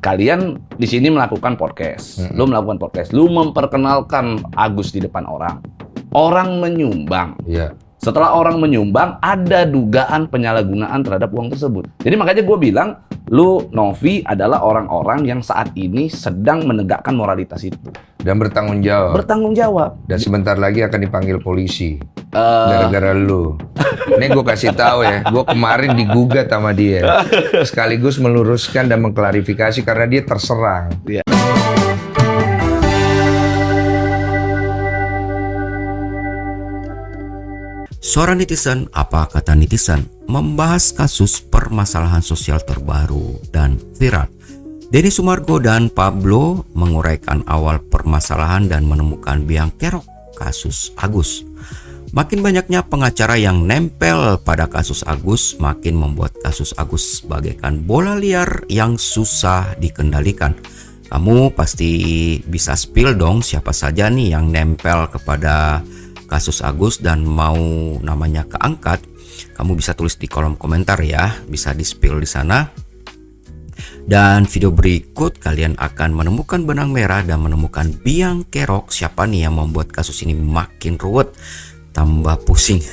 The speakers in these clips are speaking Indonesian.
kalian di sini melakukan podcast. Lu melakukan podcast. Lu memperkenalkan Agus di depan orang. Orang menyumbang. Iya. Setelah orang menyumbang, ada dugaan penyalahgunaan terhadap uang tersebut. Jadi makanya gue bilang, lu Novi adalah orang-orang yang saat ini sedang menegakkan moralitas itu. Dan bertanggung jawab. Bertanggung jawab. Dan sebentar lagi akan dipanggil polisi. Gara-gara lu. Ini gue kasih tahu ya, gue kemarin digugat sama dia. Sekaligus meluruskan dan mengklarifikasi karena dia terserang. Iya. Suara netizen, apa kata netizen? Membahas kasus permasalahan sosial terbaru dan viral. Denny Sumargo dan Pablo menguraikan awal permasalahan dan menemukan biang kerok kasus Agus. Makin banyaknya pengacara yang nempel pada kasus Agus makin membuat kasus Agus bagaikan bola liar yang susah dikendalikan. Kamu pasti bisa spill dong siapa saja nih yang nempel kepada kasus Agus dan mau namanya keangkat. Kamu bisa tulis di kolom komentar ya, bisa di spill di sana. Dan video berikut kalian akan menemukan benang merah dan menemukan biang kerok siapa nih yang membuat kasus ini makin ruwet, tambah pusing.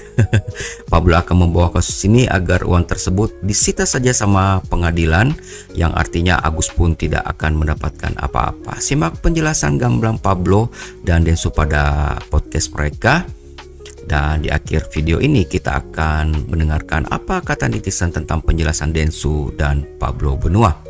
Pablo akan membawa kasus ini agar uang tersebut disita saja sama pengadilan, yang artinya Agus pun tidak akan mendapatkan apa-apa. Simak penjelasan gamblang Pablo dan Densu pada podcast mereka. Dan di akhir video ini kita akan mendengarkan apa kata netizen tentang penjelasan Densu dan Pablo Benua.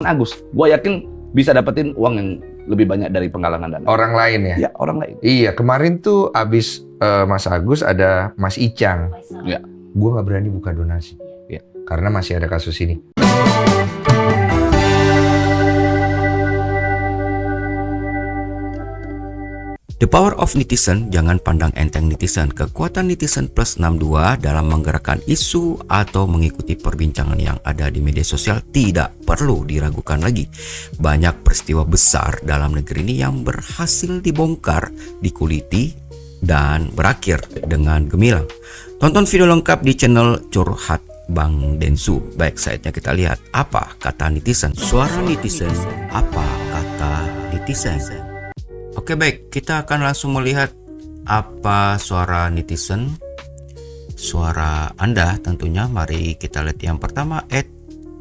Agus. Gue yakin bisa dapetin uang yang lebih banyak dari penggalangan dana. Orang lain ya? Ya, orang lain. Iya, kemarin tuh abis Mas Agus ada Mas Icang. Ya. Gue nggak berani buka donasi. Ya. Karena masih ada kasus ini. The power of netizen, jangan pandang enteng netizen. Kekuatan netizen plus 62 dalam menggerakkan isu atau mengikuti perbincangan yang ada di media sosial tidak perlu diragukan lagi. Banyak peristiwa besar dalam negeri ini yang berhasil dibongkar, dikuliti, dan berakhir dengan gemilang. Tonton video lengkap di channel Curhat Bang Densu. Baik, saatnya kita lihat apa kata netizen. Suara netizen, apa kata netizen? Oke, baik, kita akan langsung melihat apa suara netizen, suara Anda tentunya. Mari kita lihat yang pertama,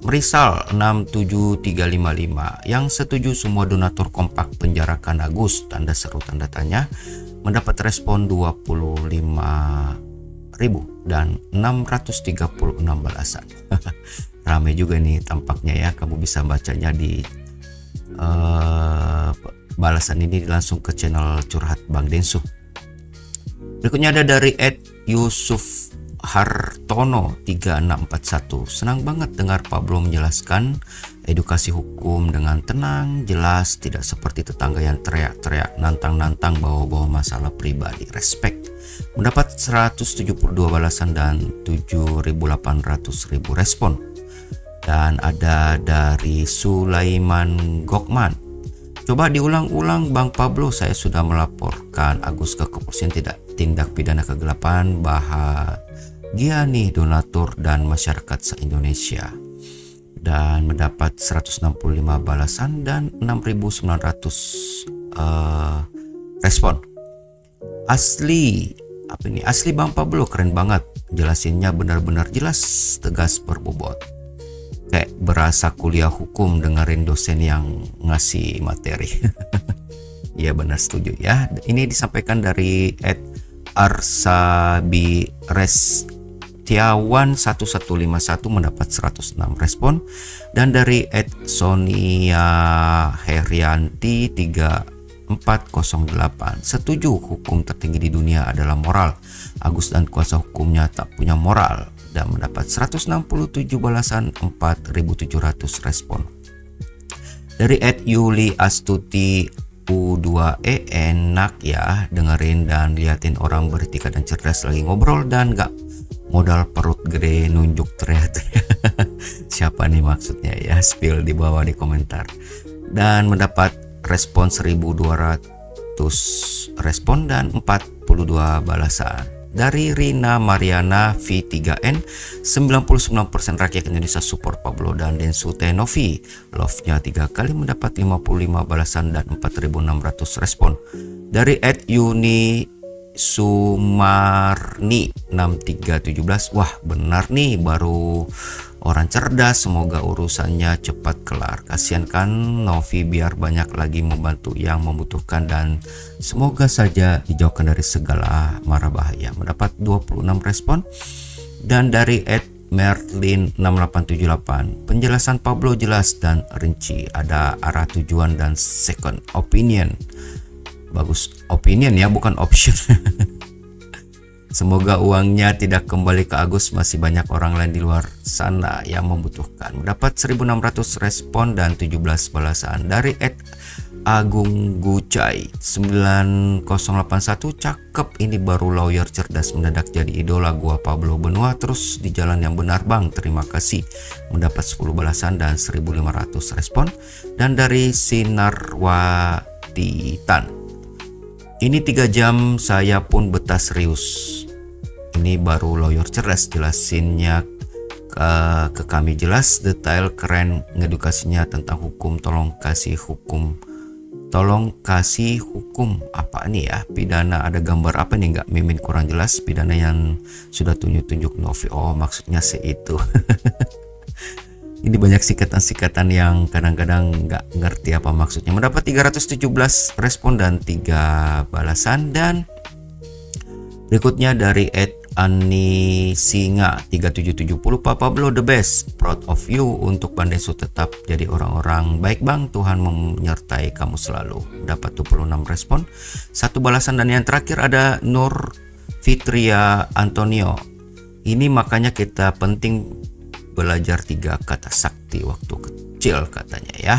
@merisal67355 yang setuju semua donatur kompak penjarakan Agus, tanda seru tanda tanya, mendapat respon 25.000 dan 636 balasan. Ramai juga nih tampaknya ya, kamu bisa bacanya di balasan ini langsung ke channel Curhat Bang Densu. Berikutnya ada dari @Yusuf Hartono 3641. Senang banget dengar Pablo menjelaskan edukasi hukum dengan tenang, jelas, tidak seperti tetangga yang teriak-teriak, nantang-nantang, bawa-bawa masalah pribadi. Respect. Mendapat 172 balasan dan 7.800.000 respon. Dan ada dari Sulaiman Gokman. Coba diulang-ulang Bang Pablo, saya sudah melaporkan Agus ke kepolisian tindak pidana kegelapan. Bahagia nih donatur dan masyarakat se-Indonesia. Dan mendapat 165 balasan dan 6.900 respon. Asli Bang Pablo keren banget, jelasinnya benar-benar jelas, tegas, berbobot. Kayak berasa kuliah hukum dengerin dosen yang ngasih materi. Ya benar, setuju ya. Ini disampaikan dari @Arsabirestiawan 1151 mendapat 106 respon. Dan dari @Sonia Herianti 3408 setuju hukum tertinggi di dunia adalah moral. Agus dan kuasa hukumnya tak punya moral, dan mendapat 167 balasan, 4.700 respon. Dari @Yuli Astuti U2E, enak ya dengerin dan liatin orang beretika dan cerdas lagi ngobrol dan gak modal perut gede nunjuk teriak-teriak. Siapa nih maksudnya ya? Spill di bawah di komentar. Dan mendapat respon 1.200 respon dan 42 balasan. Dari Rina Mariana V3N, 99% rakyat Indonesia support Pablo dan Densu Tenovi. Love-nya 3 kali, mendapat 55 balasan dan 4.600 respon. Dari @Yuni Sumarni 6317, wah benar nih baru orang cerdas, semoga urusannya cepat kelar. Kasian kan Novi, biar banyak lagi membantu yang membutuhkan dan semoga saja dijauhkan dari segala mara bahaya. Mendapat 26 respon. Dan dari Merlin 6878, penjelasan Pablo jelas dan rinci, ada arah tujuan dan second opinion. Bagus, opinion ya, bukan option. Semoga uangnya tidak kembali ke Agus, masih banyak orang lain di luar sana yang membutuhkan. Mendapat 1.600 respon dan 17 balasan. Dari Agung Gucai 9081, cakep, ini baru lawyer cerdas, mendadak jadi idola gua Pablo Benua, terus di jalan yang benar Bang, terima kasih. Mendapat 10 balasan dan 1.500 respon. Dan dari Sinarwati Tan, ini 3 jam saya pun betah serius. Ini baru lawyer cerdas, jelasinnya ke kami jelas, detail, keren, ngedukasinya tentang hukum. Tolong kasih hukum apa nih ya, pidana, ada gambar apa nih, nggak mimin kurang jelas, pidana yang sudah tunjuk Novi. Oh maksudnya itu. Ini banyak sikatan-sikatan yang kadang-kadang nggak ngerti apa maksudnya. Mendapat 317 respon dan 3 balasan. Dan berikutnya dari Ani Singa 3770, Pak Pablo the best, proud of you. Untuk Bandesu tetap jadi orang-orang baik bang, Tuhan menyertai kamu selalu. Dapat 26 respon, 1 balasan. Dan yang terakhir ada Nur Fitria Antonio. Ini makanya kita penting belajar 3 kata sakti waktu kecil katanya ya.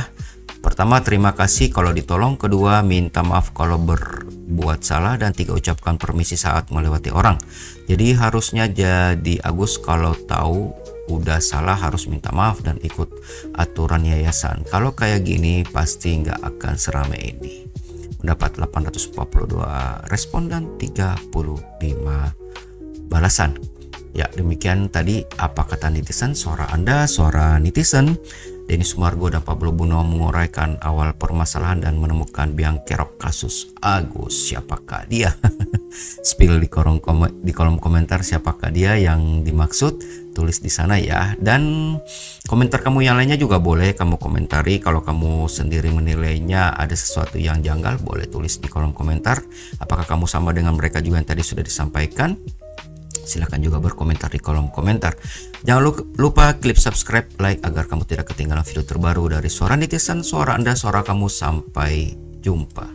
Pertama, terima kasih kalau ditolong. Kedua, minta maaf kalau berbuat salah. Dan 3, ucapkan permisi saat melewati orang. Jadi harusnya jadi Agus kalau tahu udah salah harus minta maaf dan ikut aturan yayasan. Kalau kayak gini pasti nggak akan seramai ini. Mendapat 842 respon dan 35 balasan. Ya, demikian tadi apa kata netizen, suara Anda, suara netizen. Denny Sumargo dan Pablo Buno menguraikan awal permasalahan dan menemukan biang kerok kasus Agus. Siapakah dia? Spill di kolom komentar siapakah dia yang dimaksud, tulis di sana ya. Dan komentar kamu yang lainnya juga boleh kamu komentari. Kalau kamu sendiri menilainya ada sesuatu yang janggal, boleh tulis di kolom komentar. Apakah kamu sama dengan mereka juga yang tadi sudah disampaikan? Silahkan juga berkomentar di kolom komentar. Jangan lupa klik subscribe, like agar kamu tidak ketinggalan video terbaru dari Suara Netizen, suara Anda, suara kamu. Sampai jumpa.